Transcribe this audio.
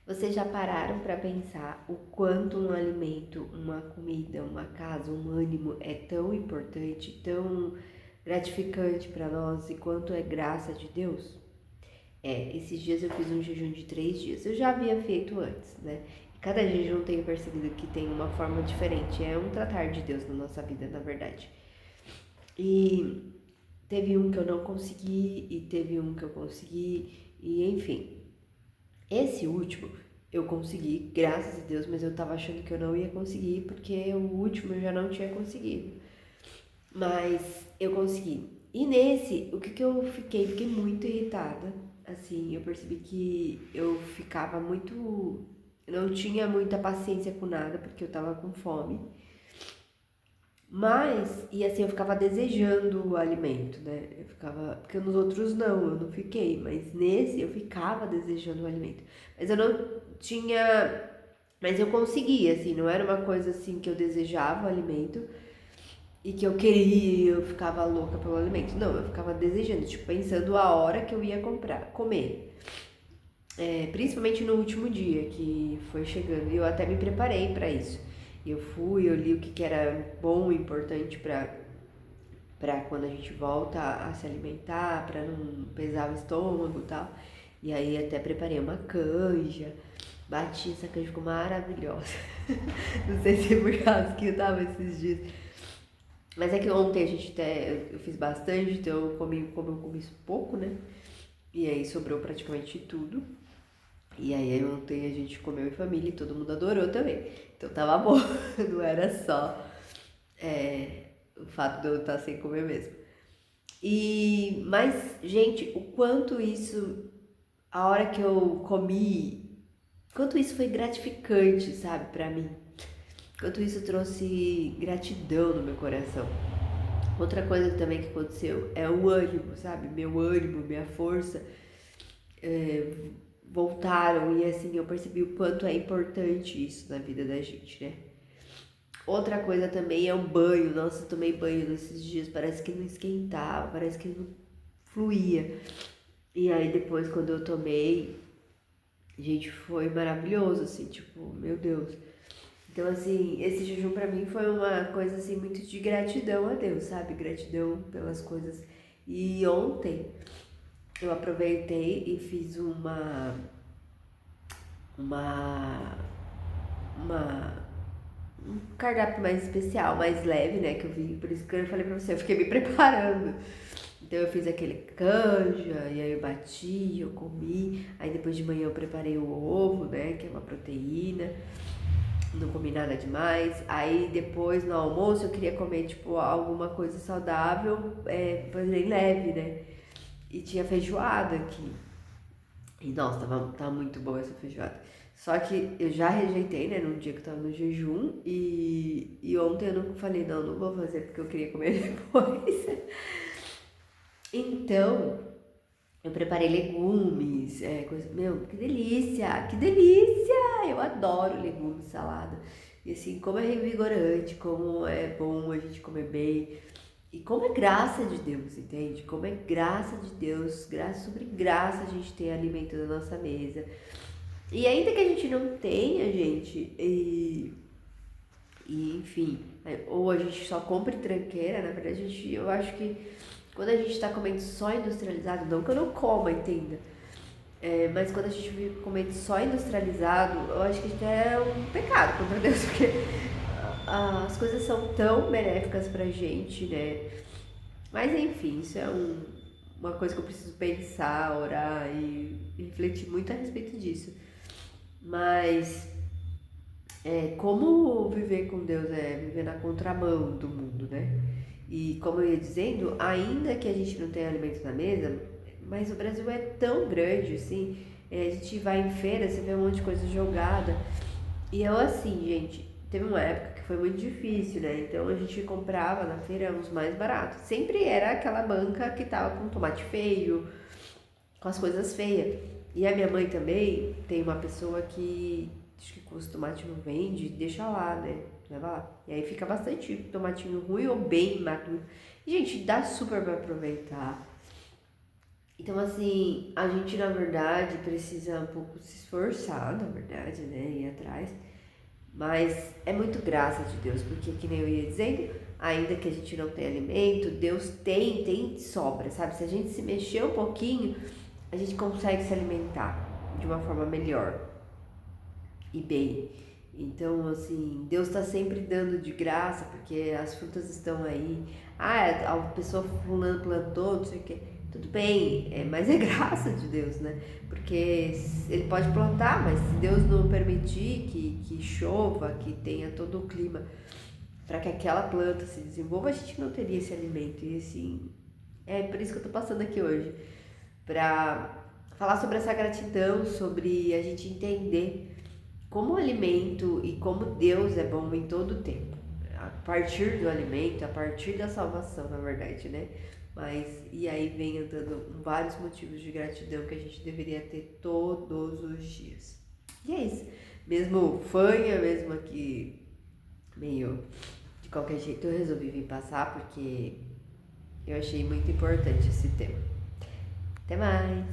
Vocês já pararam para pensar o quanto um alimento, uma comida, uma casa, um ânimo é tão importante, tão gratificante para nós e quanto é graça de Deus? Esses dias eu fiz um jejum de 3 dias. Eu já havia feito antes, né? E cada jejum tenho percebido que tem uma forma diferente. É um tratar de Deus na nossa vida, na verdade. E teve um que eu não consegui e teve um que eu consegui e enfim. Esse último eu consegui, graças a Deus, mas eu tava achando que eu não ia conseguir porque o último eu já não tinha conseguido. Mas eu consegui. E nesse, o que que eu fiquei? Fiquei muito irritada. Assim, eu percebi que eu ficava muito. Eu não tinha muita paciência com nada porque eu tava com fome. Mas, e assim, eu ficava desejando o alimento, né? Eu ficava. Porque nos outros não, eu não fiquei. Mas nesse eu ficava desejando o alimento. Mas eu não tinha. Mas eu conseguia, assim, não era uma coisa assim que eu desejava o alimento e que eu queria, eu ficava louca pelo alimento. Não, eu ficava desejando, tipo, pensando a hora que eu ia comprar, comer. Principalmente no último dia que foi chegando. E eu até me preparei para isso. Eu fui, eu li o que, que era bom e importante para quando a gente volta a se alimentar, para não pesar o estômago e tal. E aí até preparei uma canja, bati essa canja, ficou maravilhosa. Não sei se é por causa que eu tava esses dias. Mas é que ontem a gente até, eu fiz bastante, então eu comi, como eu comi pouco, né? E aí sobrou praticamente tudo. E aí ontem a gente comeu em família e todo mundo adorou também. Então tava bom, não era só o fato de eu estar sem comer mesmo. Mas, gente, o quanto isso, a hora que eu comi, quanto isso foi gratificante, sabe, pra mim. Quanto isso trouxe gratidão no meu coração. Outra coisa também que aconteceu é o ânimo, sabe? Meu ânimo, minha força é, voltaram e assim eu percebi o quanto é importante isso na vida da gente, né? Outra coisa também é o banho. Nossa, eu tomei banho nesses dias, parece que não esquentava, parece que não fluía. E aí depois quando eu tomei, gente, foi maravilhoso, assim, tipo, meu Deus. Então, assim, esse jejum pra mim foi uma coisa, assim, muito de gratidão a Deus, sabe? Gratidão pelas coisas. E ontem eu aproveitei e fiz uma, uma um cardápio mais especial, mais leve, né? Que eu vi, por isso que eu falei pra você, eu fiquei me preparando. Então eu fiz aquele canja, e aí eu bati, eu comi. Aí depois de manhã eu preparei o ovo, né? Que é uma proteína. Não comi nada demais. Aí depois no almoço eu queria comer, tipo, alguma coisa saudável, bem leve, né? E tinha feijoada aqui. E nossa, tava muito boa essa feijoada. Só que eu já rejeitei, né, num dia que eu tava no jejum. E ontem eu não falei, não, não vou fazer porque eu queria comer depois. Então, eu preparei legumes, coisa. Meu, que delícia! Que delícia! Eu adoro legumes, salada. E assim, como é revigorante, como é bom a gente comer bem. E como é graça de Deus, entende? Como é graça de Deus, graça sobre graça a gente ter alimento na nossa mesa. E ainda que a gente não tenha, gente, e enfim, ou a gente só compre tranqueira, na verdade, eu acho que quando a gente tá comendo só industrializado, não que eu não coma, entenda, mas quando a gente vive comendo só industrializado, eu acho que isso é um pecado contra Deus, porque as coisas são tão benéficas pra gente, né? Mas enfim, isso é uma coisa que eu preciso pensar, orar e refletir muito a respeito disso. Mas como viver com Deus é viver na contramão do mundo, né? E como eu ia dizendo, ainda que a gente não tenha alimento na mesa, mas o Brasil é tão grande assim, a gente vai em feira, você vê um monte de coisa jogada. E eu assim, gente, teve uma época que foi muito difícil, né? Então a gente comprava na feira os mais baratos. Sempre era aquela banca que tava com tomate feio, com as coisas feias. E a minha mãe também tem uma pessoa que acho que com os tomates não vende, deixa lá, né? Leva lá. E aí fica bastante tomatinho ruim ou bem maduro. E, gente, dá super pra aproveitar. Então, assim, a gente na verdade precisa um pouco se esforçar, na verdade, né? Ir atrás. Mas é muito graça de Deus, porque que nem eu ia dizendo, ainda que a gente não tenha alimento, Deus tem de sobra, sabe? Se a gente se mexer um pouquinho, a gente consegue se alimentar de uma forma melhor e bem. Então, assim, Deus está sempre dando de graça, porque as frutas estão aí. Ah, a pessoa fulano plantou, não sei o quê. Tudo bem, mas é graça de Deus, né? Porque ele pode plantar, mas se Deus não permitir que chova, que tenha todo o clima para que aquela planta se desenvolva, a gente não teria esse alimento. E assim, é por isso que eu tô passando aqui hoje, para falar sobre essa gratidão, sobre a gente entender como o alimento e como Deus é bom em todo o tempo. A partir do alimento, a partir da salvação, na verdade, né? Mas, e aí vem andando vários motivos de gratidão que a gente deveria ter todos os dias. E é isso. Mesmo fanha, mesmo aqui meio de qualquer jeito, eu resolvi vir passar porque eu achei muito importante esse tema. Até mais!